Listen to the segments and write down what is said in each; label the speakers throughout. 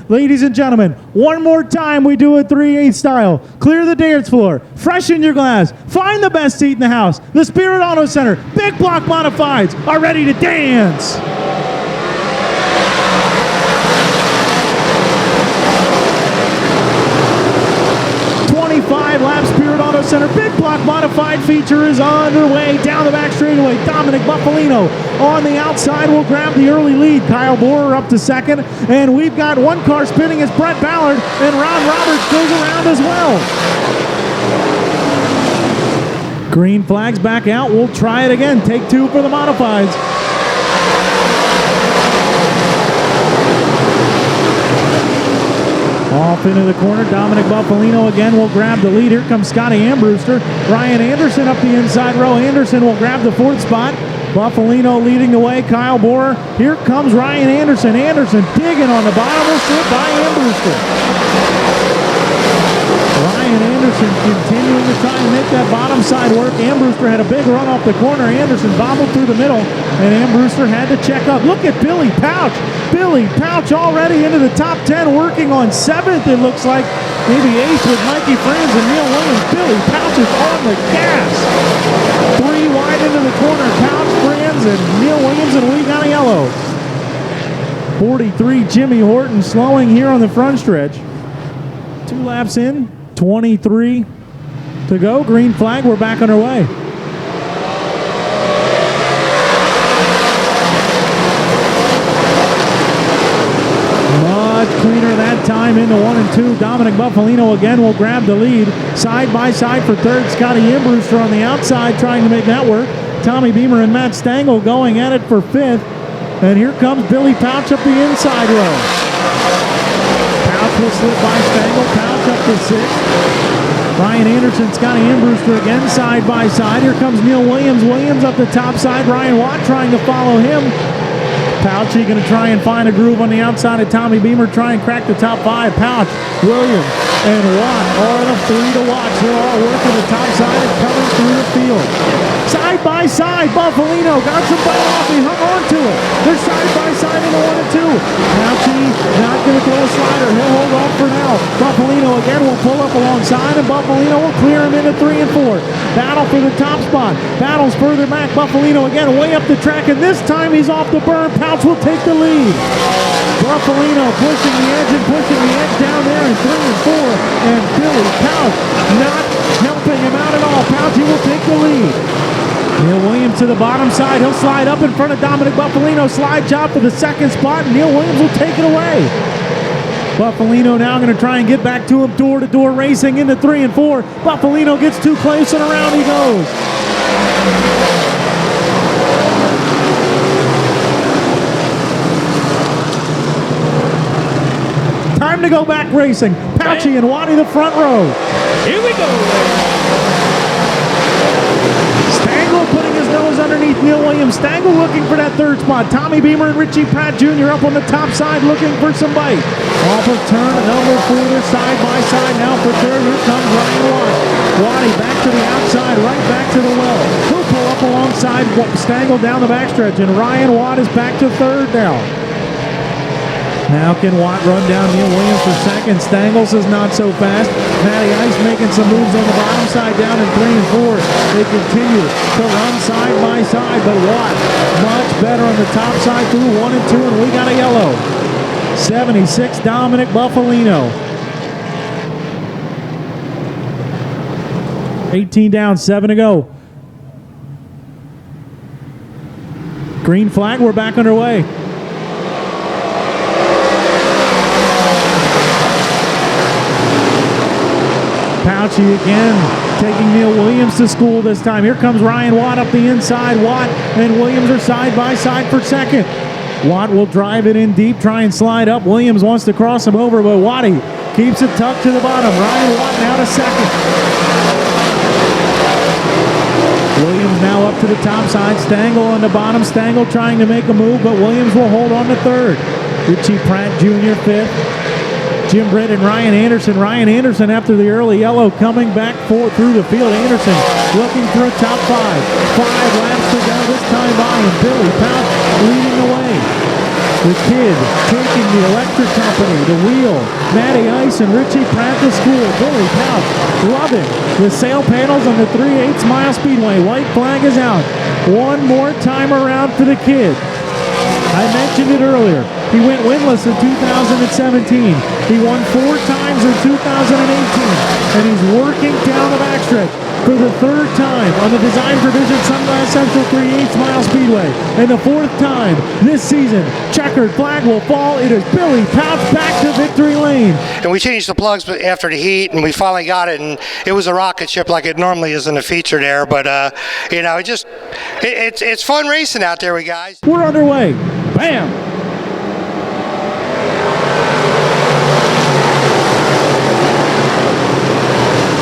Speaker 1: Ladies and gentlemen, one more time we do a 3/8 style. Clear the dance floor, freshen your glass, find the best seat in the house. The Spirit Auto Center Big Block Modifieds are ready to dance. Lap Spirit Auto Center Big Block Modified feature is underway. Down the back straightaway, Dominic Bufalino on the outside will grab the early lead. Kyle Borer up to second, and we've got one car spinning as Brett Ballard, and Ron Roberts goes around as well. Green flag's back out. We'll try it again. Take two for the Modifieds. Off into the corner, Dominic Bufalino again will grab the lead. Here comes Scotty Ambrewster. Ryan Anderson up the inside row. Anderson will grab the fourth spot. Bufalino leading the way, Kyle Borer. Here comes Ryan Anderson. Anderson digging on the bottom, will slip by Ambrewster. Ryan Anderson continuing to try and make that bottom side work. Ambrewster had a big run off the corner. Anderson bobbled through the middle, and Ambrewster had to check up. Look at Billy Pouch. Billy Pouch already into the top 10, working on 7th, it looks like. Maybe 8th with Mikey Franz and Neil Williams. Billy Pouch is on the gas. 3 wide into the corner. Pouch, Franz, and Neil Williams, and we got a yellow. 43, Jimmy Horton slowing here on the front stretch. 2 laps in, 23 to go. Green flag, we're back on our way. Much cleaner that time into 1 and 2. Dominic Bufalino again will grab the lead. Side by side for third. Scotty Ambrewster on the outside trying to make that work. Tommy Beamer and Matt Stengel going at it for 5th. And here comes Billy Pouch up the inside row. Pouch will slip by Stengel. Pouch up to 6th. Ryan Anderson, Scotty Ambrewster again side by side. Here comes Neil Williams. Williams up the top side. Ryan Watt trying to follow him. Pouchy going to try and find a groove on the outside of Tommy Beamer. Try and crack the top 5. Pouch, Williams, and Watt are the 3 to watch. They're all working the top side and coming through the field. Side by side, Bufalino got some bite off. He hung on to it. They're side by side in 1 and 2. Pouchy not going to throw a slider. He'll hold off for now. Bufalino again will pull up alongside, and Bufalino will clear him into 3 and 4. Battle for the top spot. Battles further back. Bufalino again way up the track, and this time he's off the berm. Pouch will take the lead. Bufalino pushing the edge and pushing the edge down there in 3 and 4, and Billy Pouch not helping him out at all. Pouchy will take the lead. Neil Williams to the bottom side. He'll slide up in front of Dominic Bufalino. Slide job for the 2nd spot, and Neil Williams will take it away. Bufalino now going to try and get back to him. Door-to-door racing into 3 and 4. Bufalino gets too close, and around he goes. Time to go back racing. Pouchy and Waddy the front row.
Speaker 2: Here we go.
Speaker 1: Stengel putting his nose underneath Neil Williams. Stengel looking for that 3rd spot. Tommy Beamer and Richie Pratt Jr. up on the top side looking for some bite. Off of turn number 4, they're side by side now for 3rd. Here comes Ryan Watt. Waddy back to the outside, right back to the well. He'll pull up alongside Stengel down the backstretch, and Ryan Watt is back to 3rd now. Now can Watt run down Neil Williams for 2nd. Stengel is not so fast. Matty Ice making some moves on the bottom side down in 3 and 4. They continue to run side by side, but Watt much better on the top side through 1 and 2, and we got a yellow. 76, Dominic Bufalino. 18 down, 7 to go. Green flag, we're back underway. Pouchy again taking Neil Williams to school this time. Here comes Ryan Watt up the inside. Watt and Williams are side by side for 2nd. Watt will drive it in deep, try and slide up. Williams wants to cross him over, but Waddy keeps it tucked to the bottom. Ryan Watt now to 2nd. Williams now up to the top side. Stengel on the bottom. Stengel trying to make a move, but Williams will hold on to 3rd. Richie Pratt Jr. 5th. Jim Britt and Ryan Anderson. Ryan Anderson after the early yellow coming back through the field. Anderson looking for a top 5. 5 laps to go, this time by, and Billy Pouch leading the way. 2 The Kid taking the electric company, the wheel. Matty Ice and Richie Pratt to school. Billy Pouch loving the sail panels on the 3/8 mile speedway. White flag is out. One more time around for the Kid. I mentioned it earlier. He went winless in 2017. He won 4 times in 2018. And he's working down the backstretch for the 3rd time on the Design Provision Sunglass Central 3/8 mile speedway. And the 4th time this season. Checkered Flag will fall. It is Billy Pouch back to victory lane.
Speaker 2: And we changed the plugs after the heat, and we finally got it, and it was a rocket ship like it normally is in the feature there. But, you know, it's fun racing out there, guys.
Speaker 1: We're underway. Bam!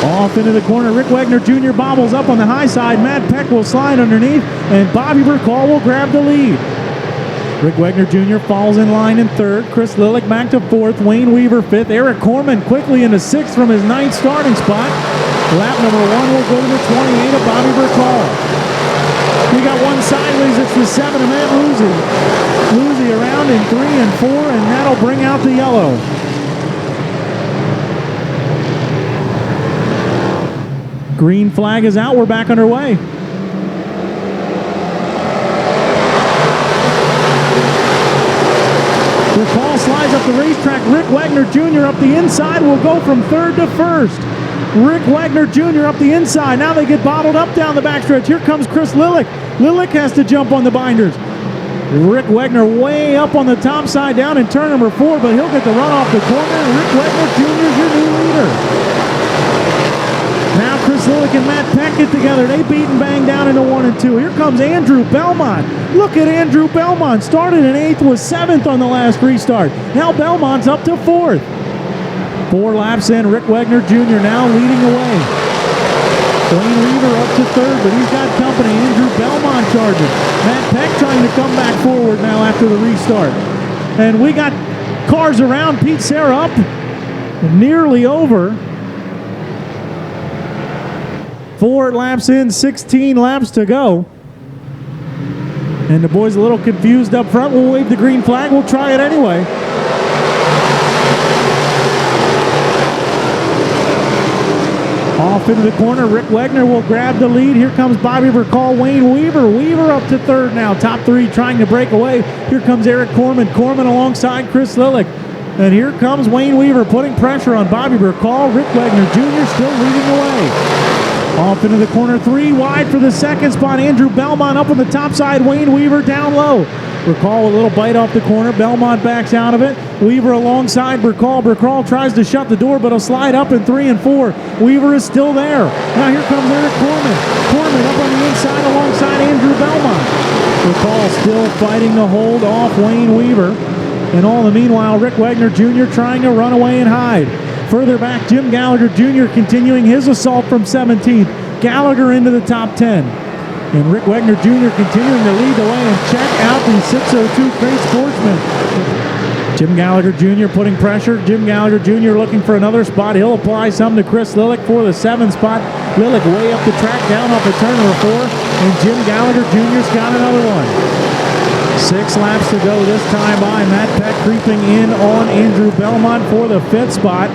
Speaker 1: Off into the corner, Rick Wagner Jr. bobbles up on the high side. Matt Peck will slide underneath, and Bobby Burkall will grab the lead. Rick Wagner Jr. falls in line in 3rd. Chris Lillick back to 4th. Wayne Weaver 5th. Eric Corman quickly into 6th from his 9th starting spot. Lap number 1 will go to the 28 of Bobby Burkall. We got one sideways. It's the 7 of Matt Luzzi. Luzzi around in 3 and 4, and that'll bring out the yellow. Green flag is out. We're back underway. Burkall slides up the racetrack. Rick Wagner Jr. up the inside will go from 3rd to 1st. Rick Wagner Jr. up the inside. Now they get bottled up down the backstretch. Here comes Chris Lillick. Lillick has to jump on the binders. Rick Wagner way up on the top side down in turn number 4, but he'll get the run off the corner. Rick Wagner Jr. is your new leader. Now Chris Lillick and Matt Peck get together. They beat and bang down into 1 and 2. Here comes Andrew Belmont. Look at Andrew Belmont. Started in 8th, was 7th on the last restart. Now Belmont's up to 4th. 4 laps in, Rick Wagner Jr. now leading away. Wayne Weaver up to 3rd, but he's got company. Andrew Belmont charges. Matt Peck trying to come back forward now after the restart. And we got cars around. Pete Serra up nearly over. 4 laps in, 16 laps to go. And the boys a little confused up front. We'll wave the green flag. We'll try it anyway. Off into the corner, Rick Wagner will grab the lead. Here comes Bobby Burkall, Wayne Weaver. Weaver up to 3rd now. Top 3 trying to break away. Here comes Eric Corman. Corman alongside Chris Lillick. And here comes Wayne Weaver putting pressure on Bobby Burkall. Rick Wagner Jr. still leading away. Off into the corner, 3 wide for the 2nd spot. Andrew Belmont up on the top side. Wayne Weaver down low. Burkall a little bite off the corner. Belmont backs out of it. Weaver alongside Burkall. Burkall tries to shut the door, but he'll slide up in 3 and 4. Weaver is still there. Now here comes Eric Corman. Corman up on the inside alongside Andrew Belmont. Burkall still fighting to hold off Wayne Weaver. And all the meanwhile, Rick Wagner Jr. trying to run away and hide. Further back, Jim Gallagher Jr. continuing his assault from 17th. Gallagher into the top 10. And Rick Wagner Jr. continuing to lead the way and check out the 602 Crate Sportsman. Jim Gallagher Jr. putting pressure. Jim Gallagher Jr. looking for another spot. He'll apply some to Chris Lillick for the 7th spot. Lillick way up the track, down off of turn number 4. And Jim Gallagher Jr.'s got another one. 6 laps to go this time by. Matt Peck creeping in on Andrew Belmont for the 5th spot.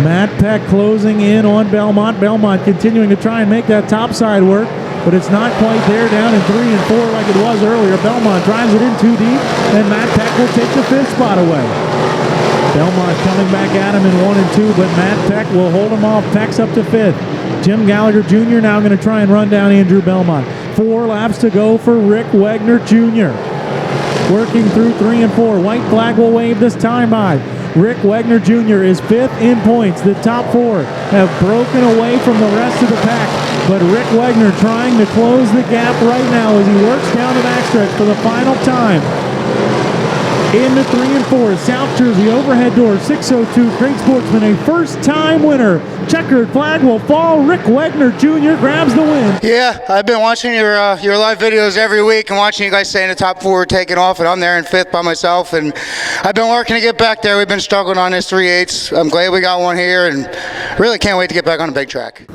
Speaker 1: Matt Peck closing in on Belmont. Belmont continuing to try and make that top side work, but it's not quite there, down in 3 and 4 like it was earlier. Belmont drives it in too deep, and Matt Peck will take the 5th spot away. Belmont coming back at him in 1 and 2, but Matt Peck will hold him off. Peck's up to 5th. Jim Gallagher Jr. now going to try and run down Andrew Belmont. 4 laps to go for Rick Wagner Jr. Working through 3 and 4. White flag will wave this time by. Rick Wagner Jr. is 5th in points. The top 4 have broken away from the rest of the pack, but Rick Wagner trying to close the gap right now as he works down the backstretch for the final time. Into 3 and 4, South Jersey overhead door, 602 Crate Sportsman, a first-time winner. Checkered flag will fall. Rick Wagner Jr. grabs the win.
Speaker 3: Yeah, I've been watching your live videos every week and watching you guys stay in the top 4 taking off, and I'm there in 5th by myself. And I've been working to get back there. We've been struggling on this 3/8. I'm glad we got one here, and really can't wait to get back on the big track.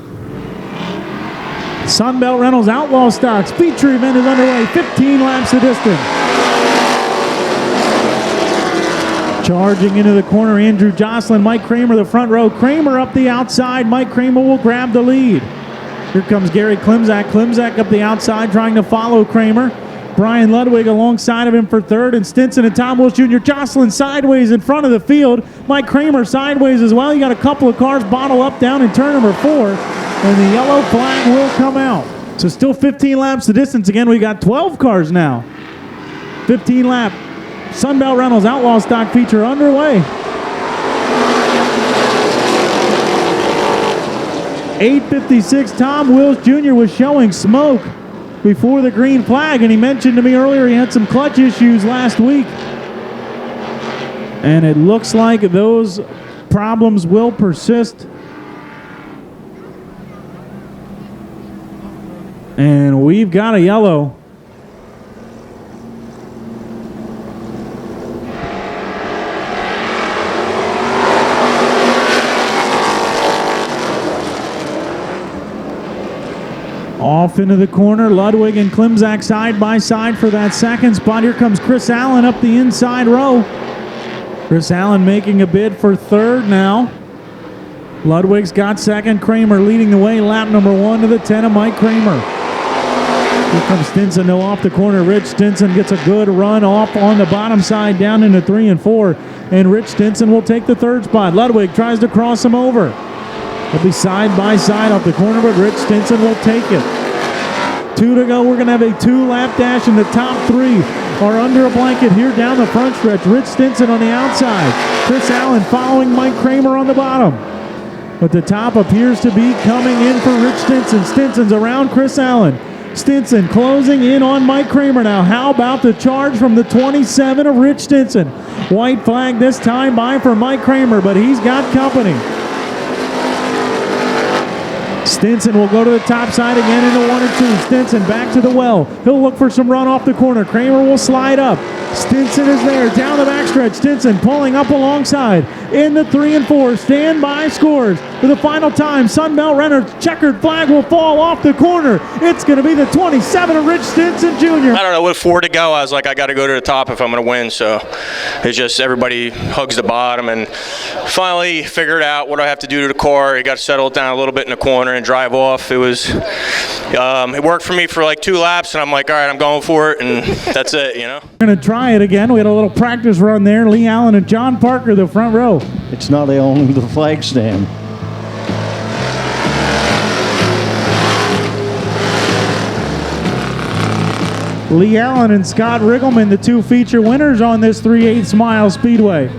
Speaker 1: Sunbelt Reynolds Outlaw Stock feature event is underway. 15 laps the distance. Charging into the corner, Andrew Jocelyn, Mike Kramer, the front row. Kramer up the outside. Mike Kramer will grab the lead. Here comes Gary Klimzak. Klimzak up the outside trying to follow Kramer. Brian Ludwig alongside of him for third, and Stinson and Tom Wills Jr. Jocelyn sideways in front of the field. Mike Kramer sideways as well. You got a couple of cars bottle up down in turn number 4, and the yellow flag will come out. So still 15 laps the distance. Again, we got 12 cars now. 15 lap Sunbelt Reynolds Outlaw stock feature underway. 8:56, Tom Wills Jr. was showing smoke before the green flag, and he mentioned to me earlier he had some clutch issues last week. And it looks like those problems will persist. And we've got a yellow. Off into the corner, Ludwig and Klimzak side by side for that second spot. Here comes Chris Allen up the inside row. Chris Allen making a bid for third now. Ludwig's got second. Kramer leading the way, lap number 1 to the 10 of Mike Kramer. Here comes Stinson, no, off the corner. Rich Stinson gets a good run off on the bottom side down into 3 and 4. And Rich Stinson will take the third spot. Ludwig tries to cross him over. They'll be side by side off the corner, but Rich Stinson will take it. 2 to go. We're going to have a 2-lap dash, and the top 3 are under a blanket here down the front stretch. Rich Stinson on the outside. Chris Allen following Mike Kramer on the bottom. But the top appears to be coming in for Rich Stinson. Stinson's around Chris Allen. Stinson closing in on Mike Kramer now. How about the charge from the 27 of Rich Stinson? White flag this time by for Mike Kramer, but he's got company. Stinson will go to the top side again into 1 and 2. Stinson back to the well. He'll look for some run off the corner. Kramer will slide up. Stinson is there down the backstretch. Stinson pulling up alongside in the 3 and 4. Standby scores for the final time. Sunbelt Reynolds checkered flag will fall off the corner. It's going to be the 27 of Rich Stinson Jr.
Speaker 4: I don't know, with 4 to go, I was like, I got to go to the top if I'm going to win. So it's just everybody hugs the bottom, and finally figured out what I have to do to the car. He got to settle it down a little bit in the corner and drive off. It worked for me for like 2 laps, and I'm like, all right, I'm going for it, and that's it, you know.
Speaker 1: We're going to try it again. We had a little practice run there. Lee Allen and John Parker, the front row.
Speaker 5: It's not only the flag stand.
Speaker 1: Lee Allen and Scott Riggleman, the 2 feature winners on this 3/8 mile speedway.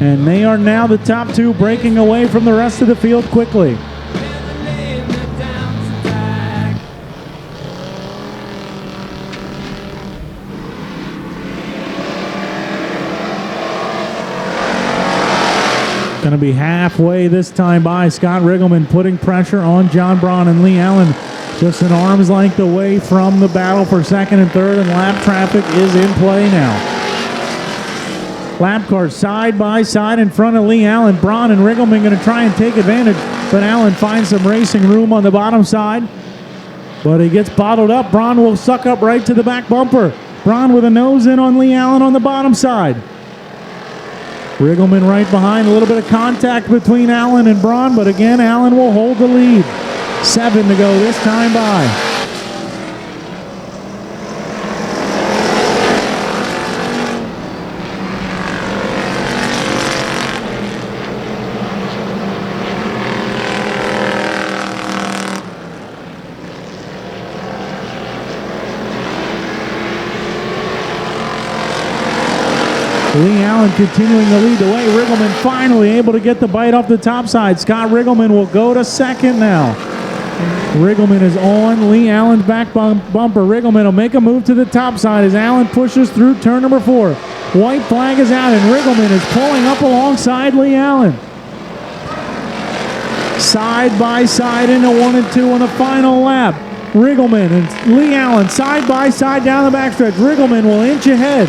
Speaker 1: And they are now the top 2, breaking away from the rest of the field quickly. Going to be halfway this time by. Scott Riggleman putting pressure on John Braun, and Lee Allen just an arm's length away from the battle for second and third, and lap traffic is in play now. Lap cars side by side in front of Lee Allen. Braun and Riggleman going to try and take advantage, but Allen finds some racing room on the bottom side. But he gets bottled up. Braun will suck up right to the back bumper. Braun with a nose in on Lee Allen on the bottom side. Riggleman right behind. A little bit of contact between Allen and Braun, but again, Allen will hold the lead. 7 to go this time by. Lee Allen continuing to lead the way. Riggleman finally able to get the bite off the top side. Scott Riggleman will go to second now. Riggleman is on Lee Allen's back bumper. Riggleman will make a move to the top side as Allen pushes through turn number 4. White flag is out, and Riggleman is pulling up alongside Lee Allen. Side by side into 1 and 2 on the final lap. Riggleman and Lee Allen side by side down the backstretch. Riggleman will inch ahead.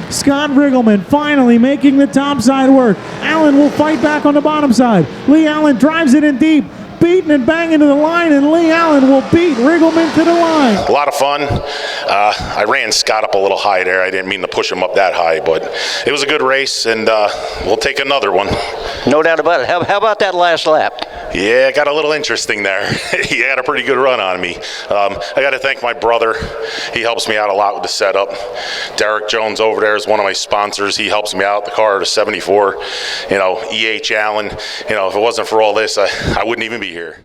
Speaker 1: Scott Riggleman finally making the top side work. Allen will fight back on the bottom side. Lee Allen drives it in deep. beating and banging to the line, and Lee Allen will beat Riggleman to the line.
Speaker 6: A lot of fun. I ran Scott up a little high there. I didn't mean to push him up that high, but it was a good race, and we'll take another one.
Speaker 7: No doubt about it. How about that last lap?
Speaker 6: Yeah, it got a little interesting there. He had a pretty good run on me. I got to thank my brother. He helps me out a lot with the setup. Derek Jones over there is one of my sponsors. He helps me out. The car to 74. You know, E.H. Allen. You know, if it wasn't for all this, I wouldn't even be here.